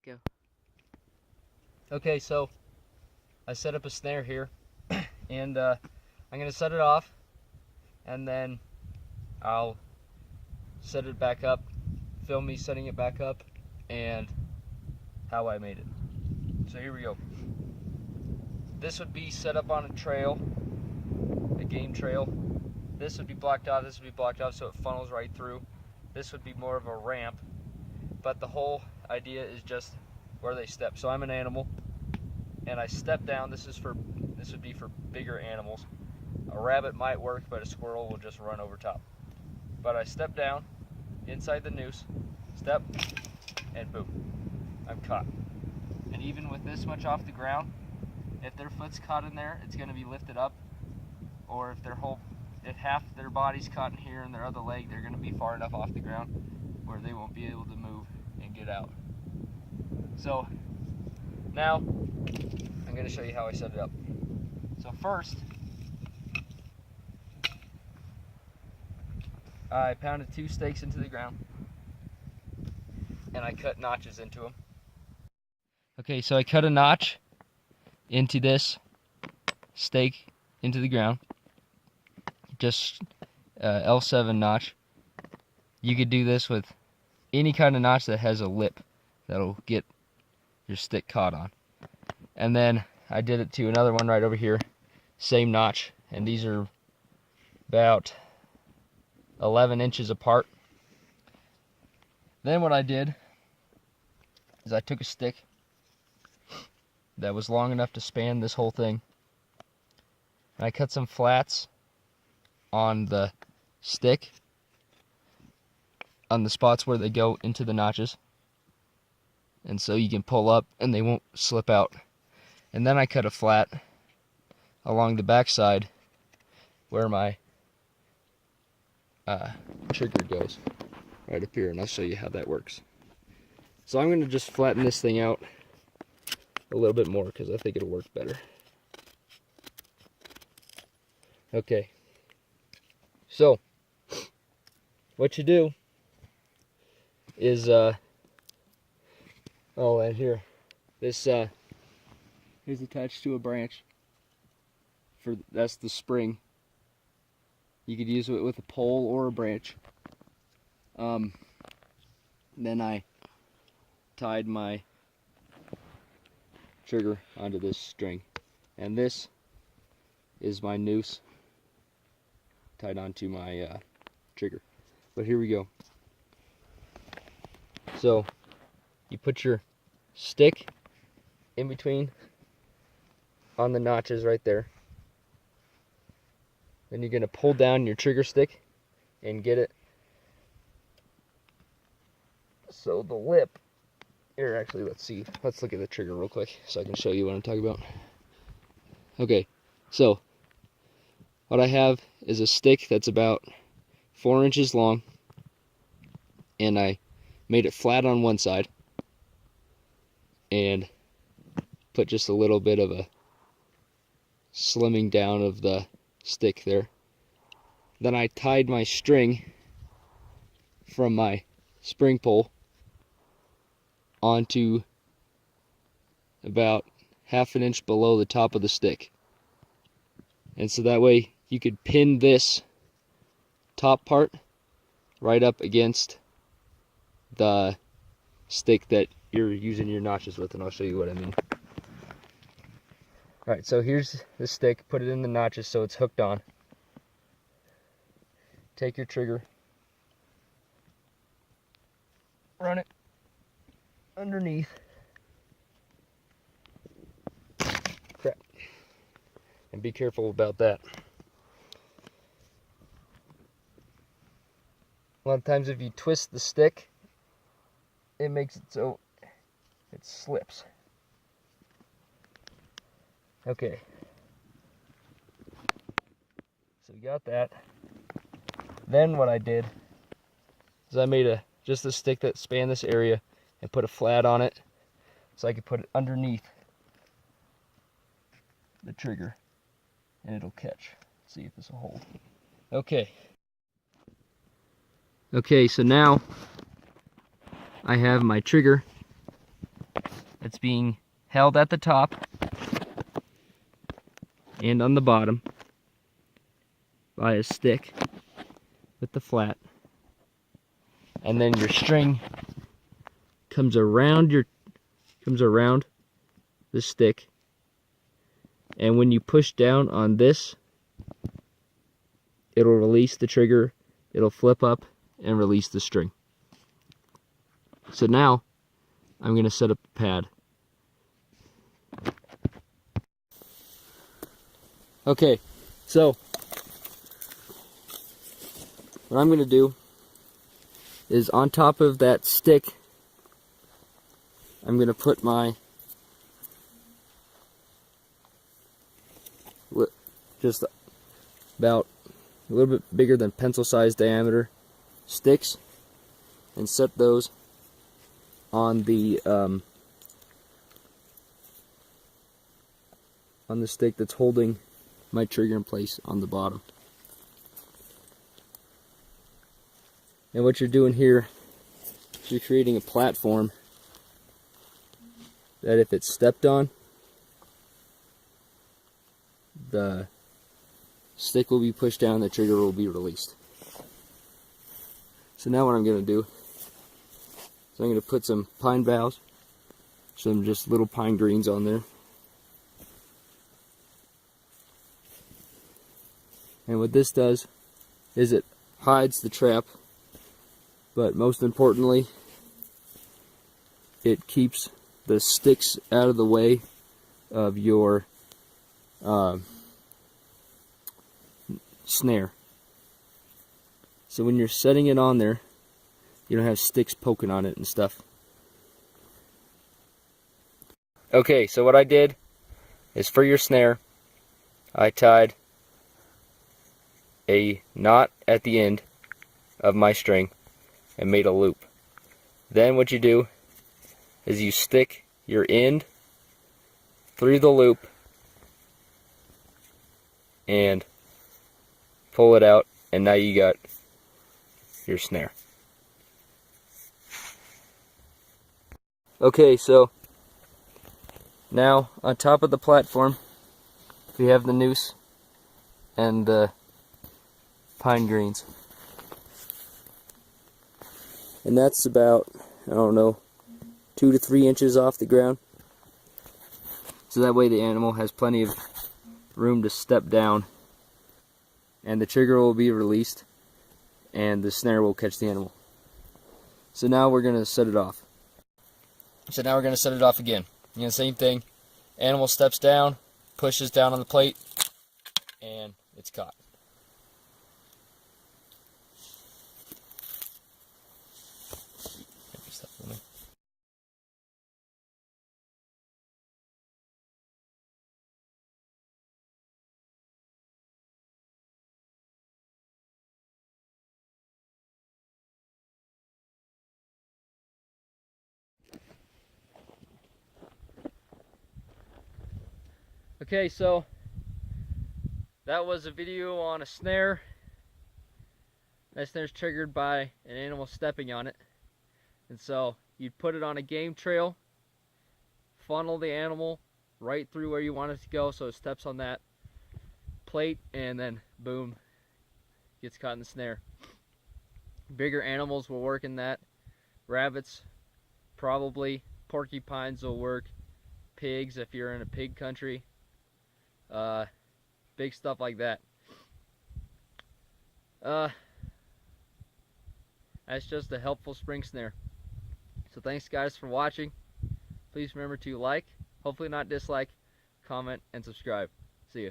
Go. Okay, so I set up a snare here, and I'm going to set it off, and then I'll set it back up, film me setting it back up, and how I made it. So here we go. This would be set up on a trail, a game trail. This would be blocked off, this would be blocked off so it funnels right through. This would be more of a ramp, but the whole idea is just where they step. So I'm an animal, and I step down. This would be for bigger animals. A rabbit might work, but a squirrel will just run over top. But I step down inside the noose, step, and boom, I'm caught. And even with this much off the ground, if their foot's caught in there, it's going to be lifted up. Or if half their body's caught in here and their other leg, they're going to be far enough off the ground where they won't be able to move and get out. So now I'm going to show you how I set it up. So first, I pounded 2 stakes into the ground, and I cut notches into them. Okay, so I cut a notch into this stake into the ground, just L7 notch. You could do this with any kind of notch that has a lip that'll get your stick caught on. And then I did it to another one right over here, same notch, and these are about 11 inches apart. Then what I did is I took a stick that was long enough to span this whole thing, and I cut some flats on the stick on the spots where they go into the notches, and so you can pull up and they won't slip out. And then I cut a flat along the back side where my trigger goes, right up here, and I'll show you how that works. So I'm going to just flatten this thing out a little bit more because I think it'll work better. Okay, so what you do is and here, this is attached to a branch. That's the spring. You could use it with a pole or a branch. Then I tied my trigger onto this string, and this is my noose tied onto my trigger. But here we go. So you put your stick in between on the notches right there. Then you're going to pull down your trigger stick and get it so the lip here, actually, let's look at the trigger real quick so I can show you what I'm talking about. Okay, so what I have is a stick that's about 4 inches long, and I made it flat on one side and put just a little bit of a slimming down of the stick there. Then I tied my string from my spring pole onto about 1/2 inch below the top of the stick. And so that way you could pin this top part right up against the stick that you're using your notches with, and I'll show you what I mean. Alright, so here's the stick, put it in the notches so it's hooked on. Take your trigger, run it underneath. Crap. And be careful about that. A lot of times if you twist the stick, it makes it so it slips. Okay. So we got that. Then what I did is I made just a stick that spanned this area and put a flat on it so I could put it underneath the trigger and it'll catch. Let's see if this will hold. Okay, so now I have my trigger It's being held at the top and on the bottom by a stick with the flat, and then your string comes around the stick, and when you push down on this, it'll release the trigger, it'll flip up and release the string. So now I'm going to set up the pad. Okay, so what I'm going to do is on top of that stick, I'm going to put my just about a little bit bigger than pencil size diameter sticks and set those on the stick that's holding my trigger in place on the bottom. And what you're doing here is you're creating a platform that if it's stepped on, the stick will be pushed down, the trigger will be released. So now what I'm going to do is I'm going to put some pine boughs, some just little pine greens on there. And what this does is it hides the trap, but most importantly, it keeps the sticks out of the way of your snare. So when you're setting it on there, you don't have sticks poking on it and stuff. Okay, so what I did is for your snare, I tied a knot at the end of my string and made a loop. Then what you do is you stick your end through the loop and pull it out, and now you got your snare. Okay, so now on top of the platform we have the noose and the pine greens, and that's about, I don't know, 2 to 3 inches off the ground, so that way the animal has plenty of room to step down, and the trigger will be released and the snare will catch the animal. So now we're going to set it off. Again. You know, same thing. Animal steps down, pushes down on the plate, and it's caught. Okay, so that was a video on a snare. That snare's triggered by an animal stepping on it. And so you'd put it on a game trail, funnel the animal right through where you want it to go so it steps on that plate, and then boom, gets caught in the snare. Bigger animals will work in that. Rabbits, probably. Porcupines will work. Pigs, if you're in a pig country. Big stuff like that. That's just a helpful spring snare. So thanks guys for watching. Please remember to like, hopefully not dislike, comment, and subscribe. See ya.